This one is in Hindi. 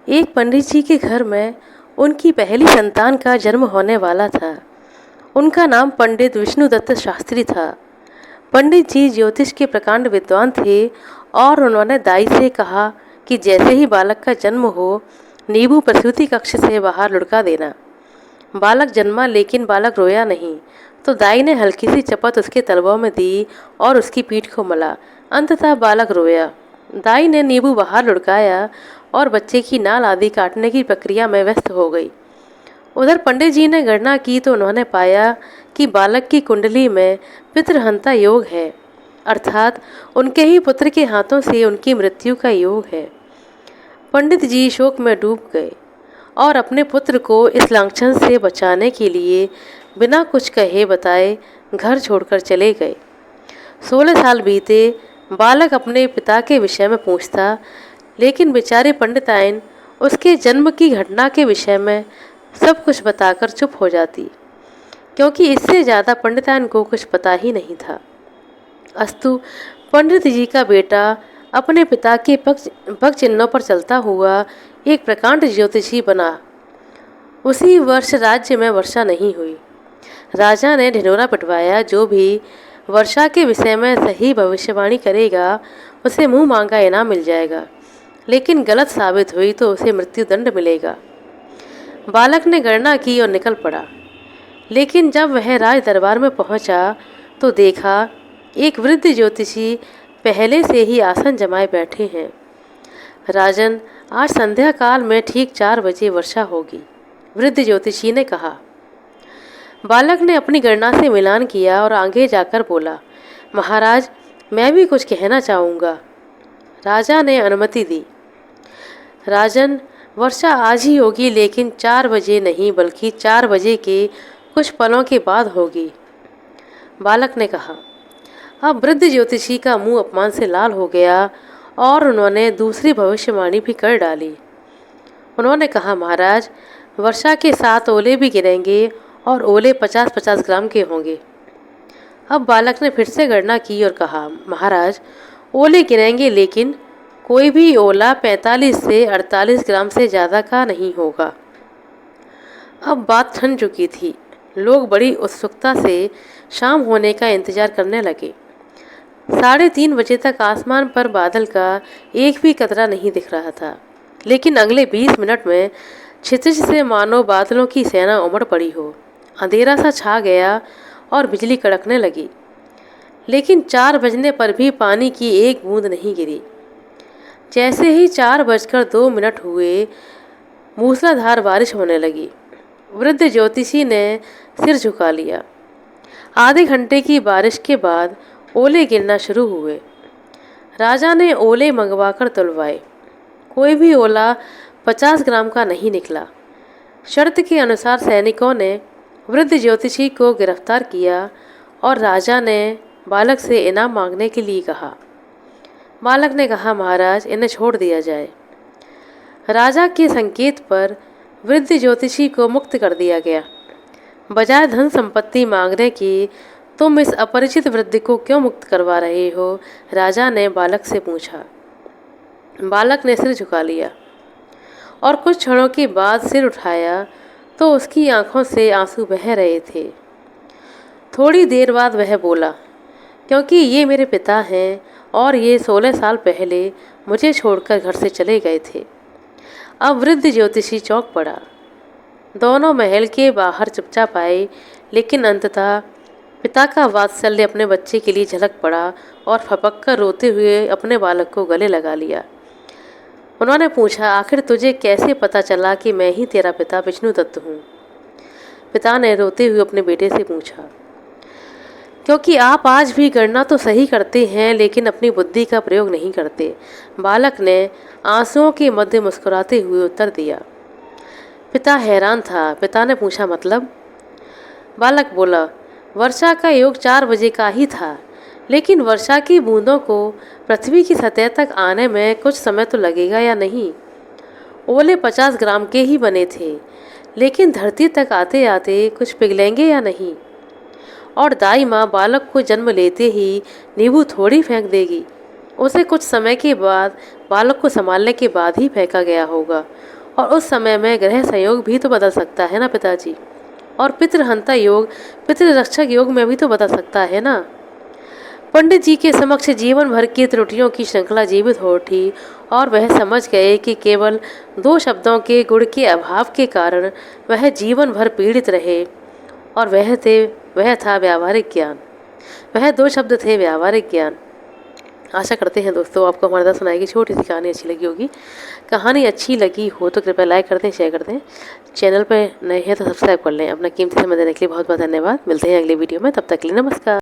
एक पंडित जी के घर में उनकी पहली संतान का जन्म होने वाला था। उनका नाम पंडित विष्णुदत्त शास्त्री था। पंडित जी ज्योतिष के प्रकांड विद्वान थे और उन्होंने दाई से कहा कि जैसे ही बालक का जन्म हो, नींबू प्रसूति कक्ष से बाहर लुढ़का देना। बालक जन्मा लेकिन बालक रोया नहीं, तो दाई ने हल्की सी चपत उसके तलवों में दी और उसकी पीठ को मला। अंततः बालक रोया। दाई ने नींबू बाहर लुढ़काया और बच्चे की नाल आदि काटने की प्रक्रिया में व्यस्त हो गई। उधर पंडित जी ने गणना की तो उन्होंने पाया कि बालक की कुंडली में पितृहंता योग है, अर्थात उनके ही पुत्र के हाथों से उनकी मृत्यु का योग है। पंडित जी शोक में डूब गए और अपने पुत्र को इस लांछन से बचाने के लिए बिना कुछ कहे बताए घर छोड़कर चले गए। 16 साल बीते, बालक अपने पिता के विषय में पूछता, लेकिन बेचारे पंडिताइन उसके जन्म की घटना के विषय में सब कुछ बताकर चुप हो जाती, क्योंकि इससे ज़्यादा पंडिताइन को कुछ पता ही नहीं था। अस्तु पंडित जी का बेटा अपने पिता के पग चिन्हों पर चलता हुआ एक प्रकांड ज्योतिषी बना। उसी वर्ष राज्य में वर्षा नहीं हुई। राजा ने ढिंढोरा पिटवाया, जो भी वर्षा के विषय में सही भविष्यवाणी करेगा उसे मुंह मांगा इनाम मिल जाएगा, लेकिन गलत साबित हुई तो उसे मृत्युदंड मिलेगा। बालक ने गणना की और निकल पड़ा, लेकिन जब वह राज दरबार में पहुंचा तो देखा एक वृद्ध ज्योतिषी पहले से ही आसन जमाए बैठे हैं। राजन, आज संध्या काल में ठीक 4 बजे वर्षा होगी, वृद्ध ज्योतिषी ने कहा। बालक ने अपनी गणना से मिलान किया और आगे जाकर बोला, महाराज, मैं भी कुछ कहना चाहूँगा। राजा ने अनुमति दी। राजन, वर्षा आज ही होगी, लेकिन 4 बजे नहीं बल्कि 4 बजे के कुछ पलों के बाद होगी, बालक ने कहा। अब वृद्ध ज्योतिषी का मुंह अपमान से लाल हो गया और उन्होंने दूसरी भविष्यवाणी भी कर डाली। उन्होंने कहा, महाराज, वर्षा के 7 ओले भी गिरेंगे और ओले 50-50 ग्राम के होंगे। अब बालक ने फिर से गणना की और कहा, महाराज, ओले गिरेंगे, लेकिन कोई भी ओला 45 से 48 ग्राम से ज़्यादा का नहीं होगा। अब बात ठन चुकी थी। लोग बड़ी उत्सुकता से शाम होने का इंतजार करने लगे। 3:30 बजे तक आसमान पर बादल का एक भी कतरा नहीं दिख रहा था, लेकिन अगले 20 मिनट में क्षितिज से मानो बादलों की सेना उमड़ पड़ी हो। अंधेरा सा छा गया और बिजली कड़कने लगी, लेकिन 4 बजने पर भी पानी की एक बूंद नहीं गिरी। जैसे ही 4:02 हुए, मूसलाधार बारिश होने लगी। वृद्ध ज्योतिषी ने सिर झुका लिया। आधे घंटे की बारिश के बाद ओले गिरना शुरू हुए। राजा ने ओले मंगवाकर तुलवाए। कोई भी ओला 50 ग्राम का नहीं निकला। शर्त के अनुसार सैनिकों ने वृद्ध ज्योतिषी को गिरफ्तार किया और राजा ने बालक से इनाम मांगने के लिए कहा। बालक ने कहा, महाराज, इन्हें छोड़ दिया जाए। राजा के संकेत पर वृद्ध ज्योतिषी को मुक्त कर दिया गया। बजाय धन संपत्ति मांगने की, तुम इस अपरिचित वृद्ध को क्यों मुक्त करवा रहे हो? राजा ने बालक से पूछा। बालक ने सिर झुका लिया और कुछ क्षणों के बाद सिर उठाया तो उसकी आंखों से आंसू बह रहे थे। थोड़ी देर बाद वह बोला, क्योंकि ये मेरे पिता हैं और ये 16 साल पहले मुझे छोड़कर घर से चले गए थे। अब वृद्ध ज्योतिषी चौंक पड़ा। दोनों महल के बाहर चुपचाप आए, लेकिन अंततः पिता का वात्सल्य अपने बच्चे के लिए झलक पड़ा और फपक कर रोते हुए अपने बालक को गले लगा लिया। उन्होंने पूछा, आखिर तुझे कैसे पता चला कि मैं ही तेरा पिता विष्णुदत्त हूँ? पिता ने रोते हुए अपने बेटे से पूछा। क्योंकि आप आज भी गणना तो सही करते हैं, लेकिन अपनी बुद्धि का प्रयोग नहीं करते, बालक ने आंसुओं के मध्य मुस्कुराते हुए उत्तर दिया। पिता हैरान था। पिता ने पूछा, मतलब? बालक बोला, वर्षा का योग 4 बजे का ही था, लेकिन वर्षा की बूंदों को पृथ्वी की सतह तक आने में कुछ समय तो लगेगा या नहीं? ओले 50 ग्राम के ही बने थे, लेकिन धरती तक आते आते कुछ पिघलेंगे या नहीं? और दाई माँ बालक को जन्म लेते ही नींबू थोड़ी फेंक देगी। उसे कुछ समय के बाद, बालक को संभालने के बाद ही फेंका गया होगा। और उस समय में ग्रह संयोग भी तो बदल सकता है ना पिताजी। और पितृहंता योग, पितृरक्षक योग में भी तो बदल सकता है ना। पंडित जी के समक्ष जीवन भर की त्रुटियों की श्रृंखला जीवित हो उठी और वह समझ गए कि केवल 2 शब्दों के गुण के अभाव के कारण वह जीवन भर पीड़ित रहे, और वह था व्यावहारिक ज्ञान। वह 2 शब्द थे, व्यावहारिक ज्ञान। आशा करते हैं दोस्तों आपको हमारे साथ सुनाई की छोटी सी कहानी अच्छी लगी होगी। कहानी अच्छी लगी हो तो कृपया लाइक कर दें, शेयर कर दें। चैनल पर नए हैं तो सब्सक्राइब कर लें। अपना कीमती समय देने के लिए बहुत बहुत धन्यवाद। मिलते हैं अगली वीडियो में, तब तक के लिए नमस्कार।